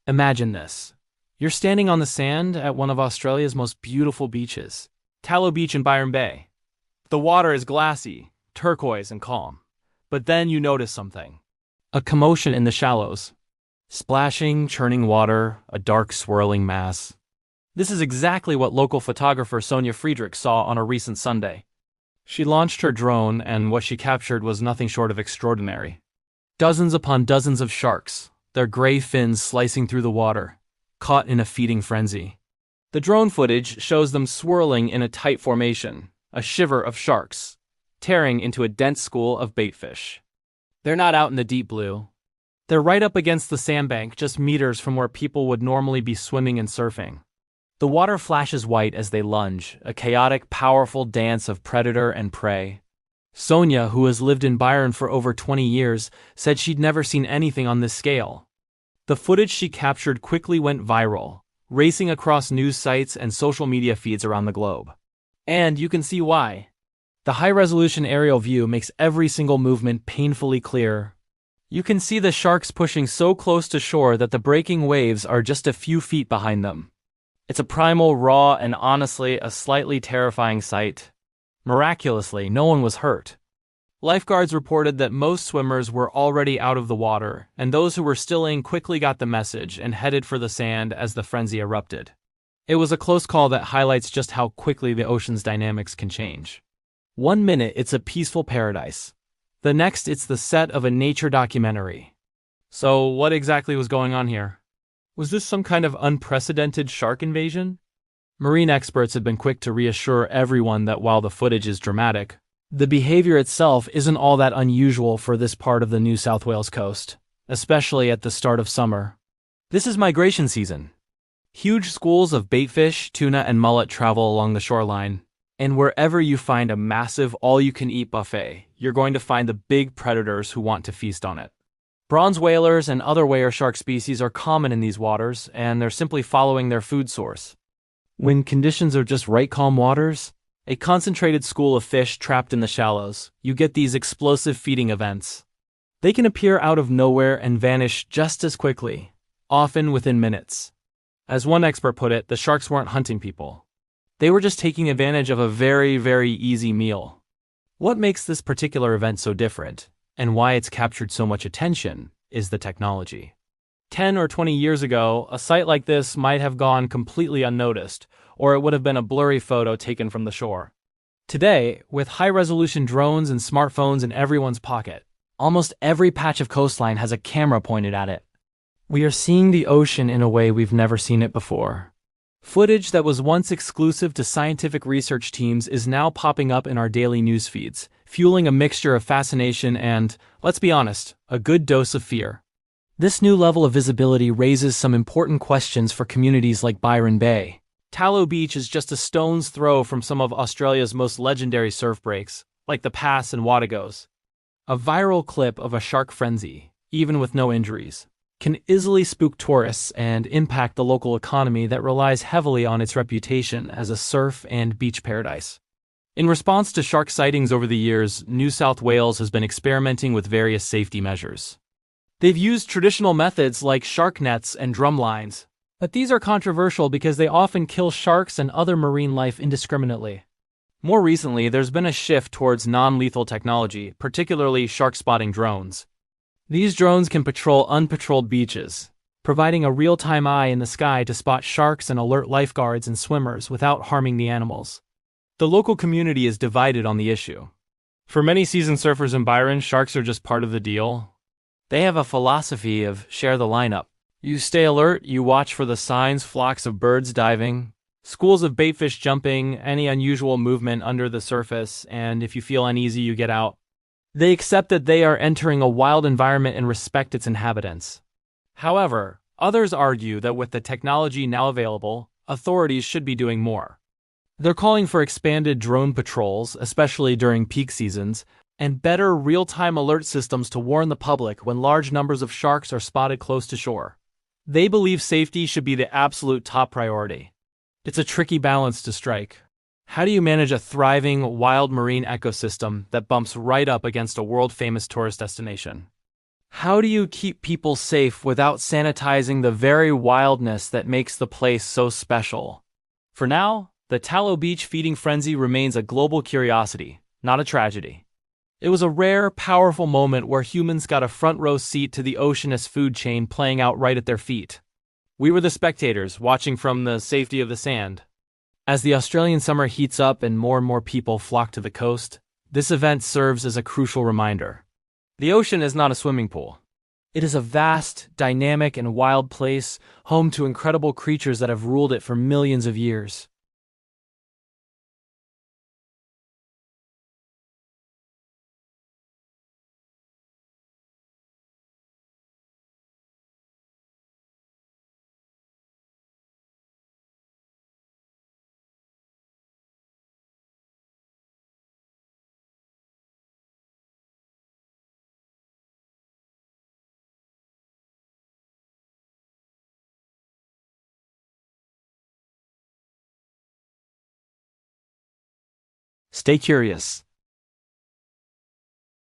Imagine this. You're standing on the sand at one of Australia's most beautiful beaches, Tallow Beach in Byron Bay. The water is glassy, turquoise, and calm. But then you notice something. A commotion in the shallows. Splashing, churning water, a dark swirling mass. This is exactly what local photographer Sonia Friedrich saw on a recent Sunday. She launched her drone, and what she captured was nothing short of extraordinary. Dozens upon dozens of sharks, their gray fins slicing through the water, caught in a feeding frenzy. The drone footage shows them swirling in a tight formation, a shiver of sharks, tearing into a dense school of baitfish. They're not out in the deep blue. They're right up against the sandbank, just meters from where people would normally be swimming and surfing. The water flashes white as they lunge, a chaotic, powerful dance of predator and prey. Sonia, who has lived in Byron for over 20 years, said she'd never seen anything on this scale. The footage she captured quickly went viral, racing across news sites and social media feeds around the globe. And you can see why. The high-resolution aerial view makes every single movement painfully clear. You can see the sharks pushing so close to shore that the breaking waves are just a few feet behind them. It's a primal, raw, and honestly, a slightly terrifying sight. Miraculously, no one was hurt. Lifeguards reported that most swimmers were already out of the water, and those who were still in quickly got the message and headed for the sand as the frenzy erupted. It was a close call that highlights just how quickly the ocean's dynamics can change. 1 minute, it's a peaceful paradise. The next, it's the set of a nature documentary. So, what exactly was going on here? Was this some kind of unprecedented shark invasion? Marine experts have been quick to reassure everyone that while the footage is dramatic, the behavior itself isn't all that unusual for this part of the New South Wales coast, especially at the start of summer. This is migration season. Huge schools of baitfish, tuna, and mullet travel along the shoreline, and wherever you find a massive all-you-can-eat buffet, you're going to find the big predators who want to feast on it. Bronze whalers and other whale shark species are common in these waters, and they're simply following their food source. When conditions are just right, calm waters, a concentrated school of fish trapped in the shallows, you get these explosive feeding events. They can appear out of nowhere and vanish just as quickly, often within minutes. As one expert put it, the sharks weren't hunting people. They were just taking advantage of a very, very easy meal. What makes this particular event so different, and why it's captured so much attention, is the technology. 10 or 20 years ago, a sight like this might have gone completely unnoticed, or it would have been a blurry photo taken from the shore. Today, with high-resolution drones and smartphones in everyone's pocket, almost every patch of coastline has a camera pointed at it. We are seeing the ocean in a way we've never seen it before. Footage that was once exclusive to scientific research teams is now popping up in our daily news feeds, fueling a mixture of fascination and, let's be honest, a good dose of fear. This new level of visibility raises some important questions for communities like Byron Bay. Tallow Beach is just a stone's throw from some of Australia's most legendary surf breaks, like the Pass and Wadagos. A viral clip of a shark frenzy, even with no injuries, can easily spook tourists and impact the local economy that relies heavily on its reputation as a surf and beach paradise. In response to shark sightings over the years, New South Wales has been experimenting with various safety measures. They've used traditional methods like shark nets and drum lines, but these are controversial because they often kill sharks and other marine life indiscriminately. More recently, there's been a shift towards non-lethal technology, particularly shark-spotting drones. These drones can patrol unpatrolled beaches, providing a real-time eye in the sky to spot sharks and alert lifeguards and swimmers without harming the animals. The local community is divided on the issue. For many seasoned surfers in Byron, sharks are just part of the deal. They have a philosophy of share the lineup. You stay alert, you watch for the signs, flocks of birds diving, schools of baitfish jumping, any unusual movement under the surface, and if you feel uneasy, you get out. They accept that they are entering a wild environment and respect its inhabitants. However, others argue that with the technology now available, authorities should be doing more. They're calling for expanded drone patrols, especially during peak seasons, and better real-time alert systems to warn the public when large numbers of sharks are spotted close to shore. They believe safety should be the absolute top priority. It's a tricky balance to strike. How do you manage a thriving, wild marine ecosystem that bumps right up against a world-famous tourist destination? How do you keep people safe without sanitizing the very wildness that makes the place so special? For now, the Tallow Beach feeding frenzy remains a global curiosity, not a tragedy. It was a rare, powerful moment where humans got a front row seat to the oceanist food chain playing out right at their feet. We were the spectators, watching from the safety of the sand. As the Australian summer heats up and more people flock to the coast, this event serves as a crucial reminder. The ocean is not a swimming pool. It is a vast, dynamic, and wild place, home to incredible creatures that have ruled it for millions of years. Stay curious.